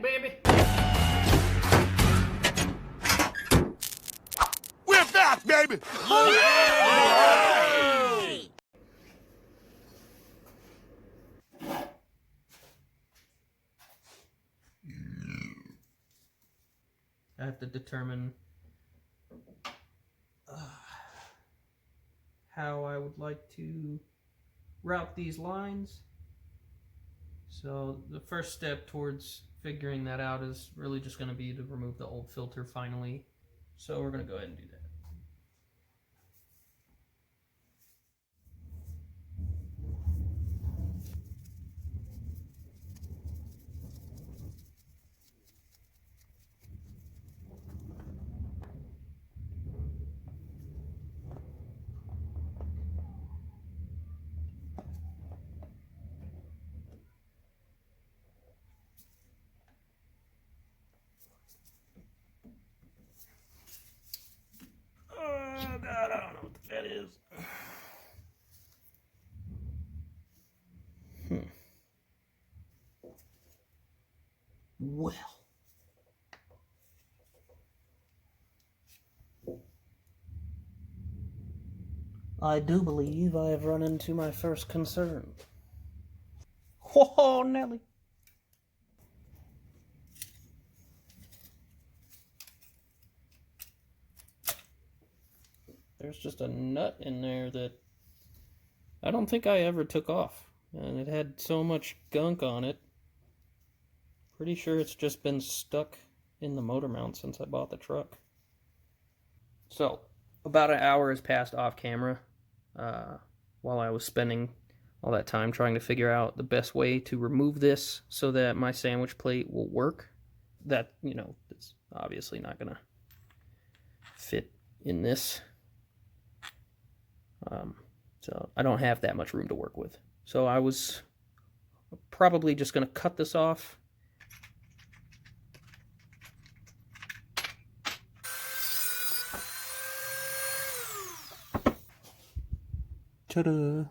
back, baby. We're back, baby! I have to determine how I would like to route these lines. So the first step towards figuring that out is really just going to be to remove the old filter finally. So we're going to go ahead and do that. Oh God, I don't know what that is. Well. I do believe I have run into my first concern. Oh, Nelly. There's just a nut in there that I don't think I ever took off. And it had so much gunk on it. Pretty sure it's just been stuck in the motor mount since I bought the truck. So, about an hour has passed off camera while I was spending all that time trying to figure out the best way to remove this so that my sandwich plate will work. That, you know, it's obviously not going to fit in this. So I don't have that much room to work with. So I was probably just going to cut this off. Ta-da!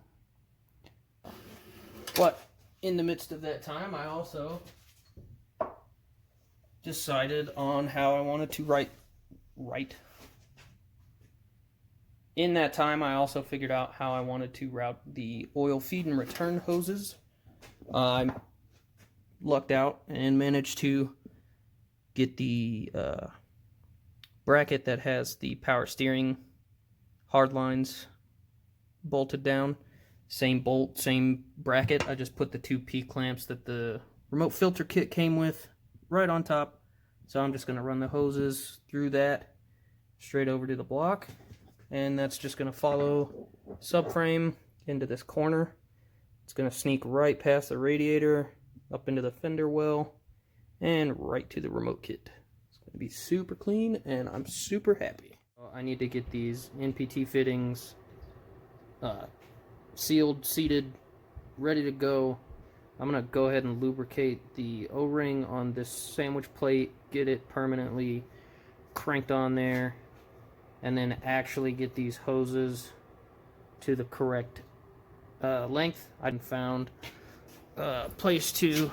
But in the midst of that time, I also decided on how I wanted to write. In that time, I also figured out how I wanted to route the oil feed and return hoses. I lucked out and managed to get the bracket that has the power steering hard lines bolted down. Same bolt, same bracket. I just put the two P-clamps that the remote filter kit came with right on top. So I'm just going to run the hoses through that straight over to the block. And that's just going to follow subframe into this corner. It's going to sneak right past the radiator, up into the fender well, and right to the remote kit. It's going to be super clean, and I'm super happy. I need to get these NPT fittings sealed, seated, ready to go. I'm going to go ahead and lubricate the O-ring on this sandwich plate, get it permanently cranked on there, and then actually get these hoses to the correct length. I found a place to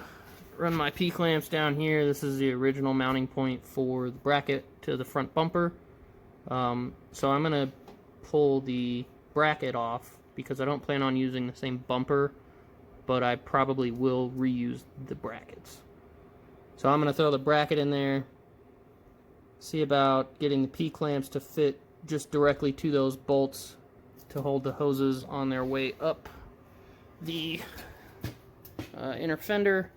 run my P-clamps down here. This is the original mounting point for the bracket to the front bumper. So I'm going to pull the bracket off because I don't plan on using the same bumper, but I probably will reuse the brackets. So I'm going to throw the bracket in there, see about getting the P-clamps to fit just directly to those bolts to hold the hoses on their way up the inner fender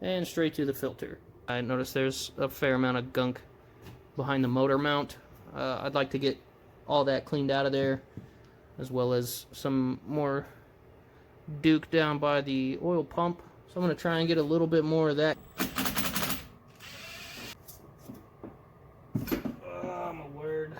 and straight to the filter. I noticed there's a fair amount of gunk behind the motor mount. I'd like to get all that cleaned out of there, as well as some more Duke down by the oil pump. So I'm going to try and get a little bit more of that. Oh, my word.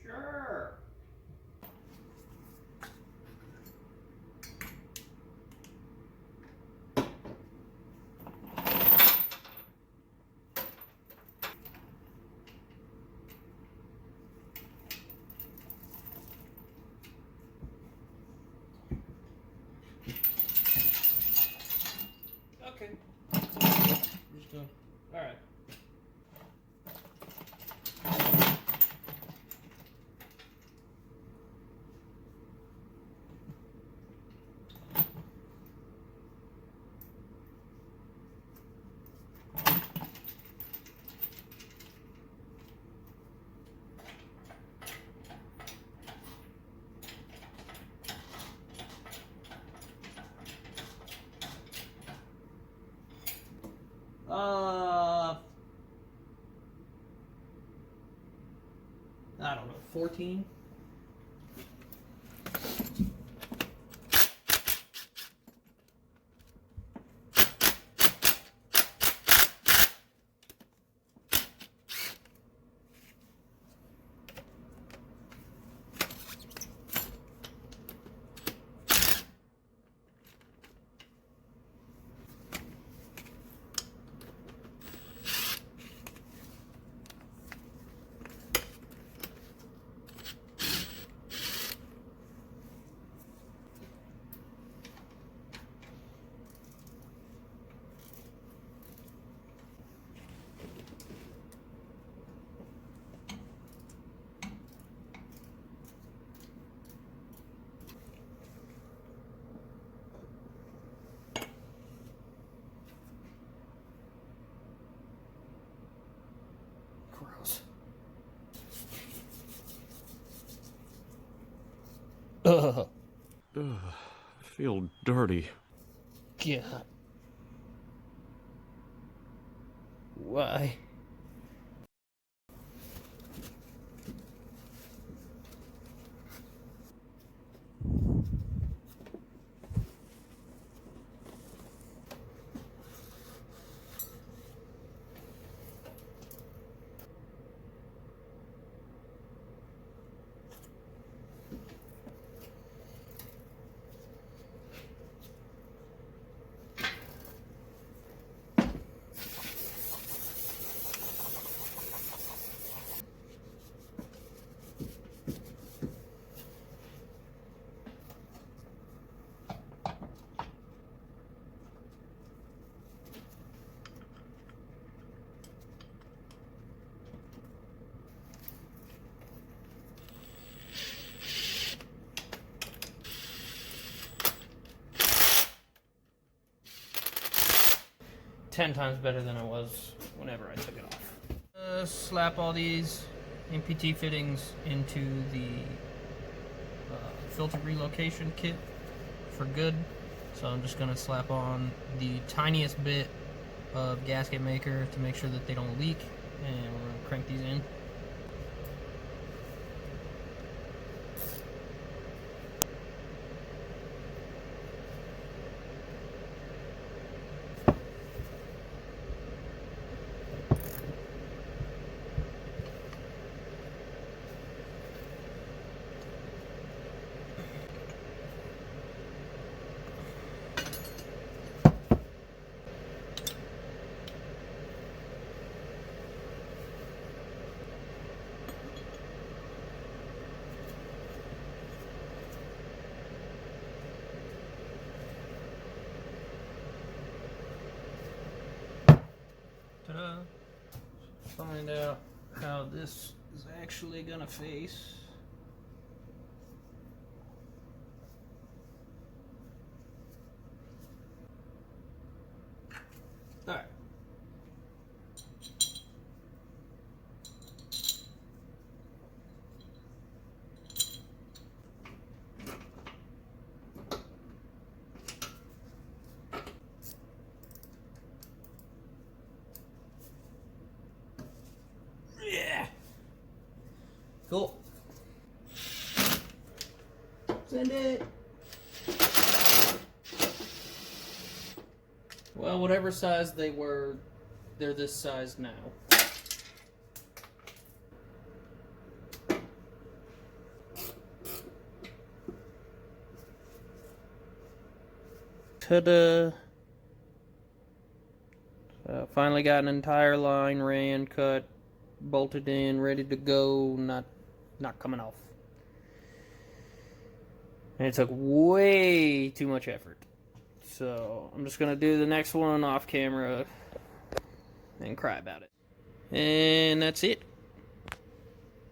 Sure. Okay. We're just doing. All right. I don't know, 14? Gross. Ugh. Ugh, I feel dirty. God. Why? Ten times better than it was whenever I took it off. Slap all these MPT fittings into the filter relocation kit for good. So I'm just going to slap on the tiniest bit of gasket maker to make sure that they don't leak, and we're going to crank these in. Ta-da. Find out how this is actually gonna face. Alright. Yeah. Cool. Send it. Well, whatever size they were, they're this size now. Ta-da! Finally got an entire line ran, cut, bolted in, ready to go, not coming off. And it took way too much effort. So I'm just gonna do the next one off camera and cry about it. And that's it.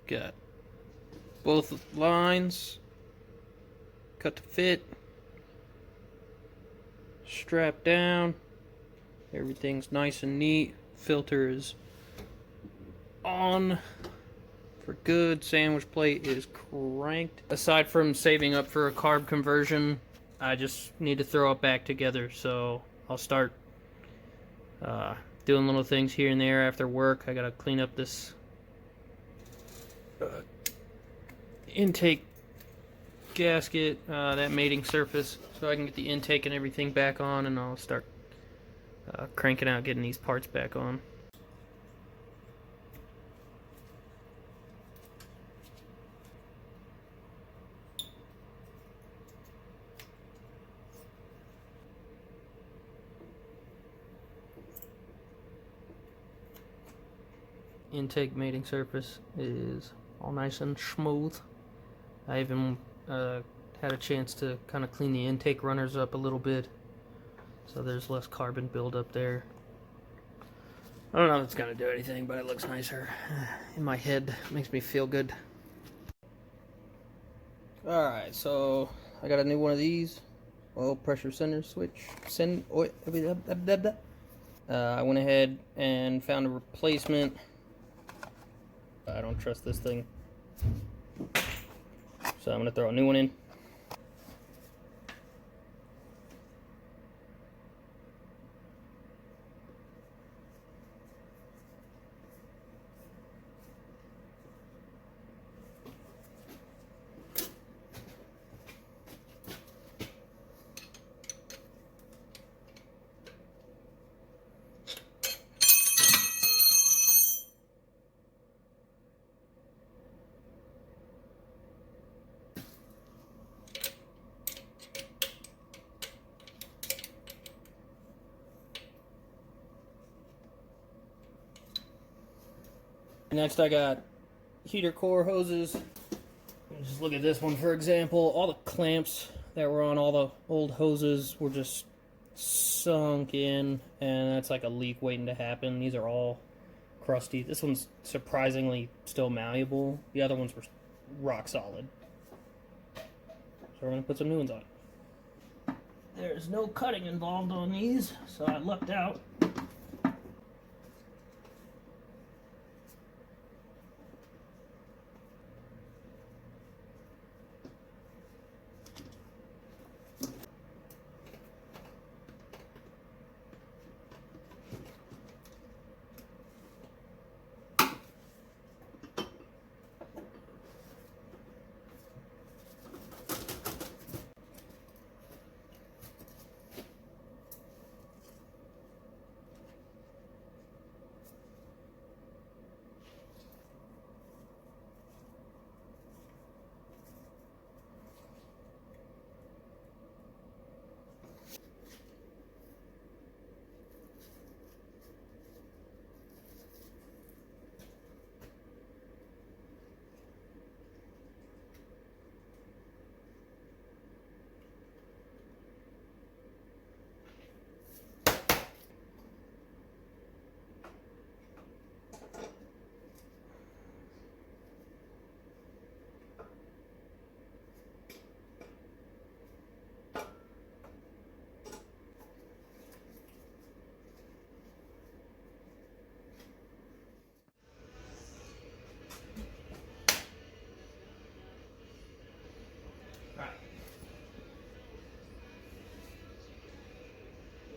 Got both lines cut to fit, strapped down. Everything's nice and neat. Filter is on for good. Sandwich plate is cranked. Aside from saving up for a carb conversion, I just need to throw it back together. So I'll start doing little things here and there after work. I gotta clean up this intake gasket, that mating surface, so I can get the intake and everything back on, and I'll start cranking out getting these parts back on. Intake mating surface is all nice and smooth. I even had a chance to kind of clean the intake runners up a little bit, so there's less carbon buildup there. I don't know if it's gonna do anything, but it looks nicer in my head. It makes me feel good. Alright, so I got a new one of these. Oil pressure center switch. I went ahead and found a replacement. I don't trust this thing, so I'm gonna throw a new one in. Next I got heater core hoses. Just look at this one for example. All the clamps that were on all the old hoses were just sunk in, and that's like a leak waiting to happen. These are all crusty. This one's surprisingly still malleable. The other ones were rock solid. So we're gonna put some new ones on. There's no cutting involved on these, so I lucked out.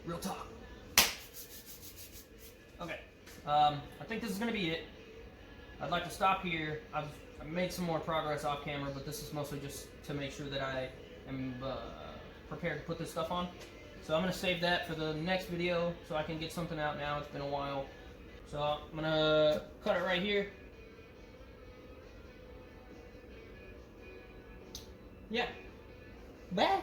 Real talk. Okay, I think this is going to be it. I'd like to stop here. I've made some more progress off camera, but this is mostly just to make sure that I am prepared to put this stuff on. So I'm going to save that for the next video so I can get something out now. It's been a while. So I'm going to cut it right here. Yeah. Bye.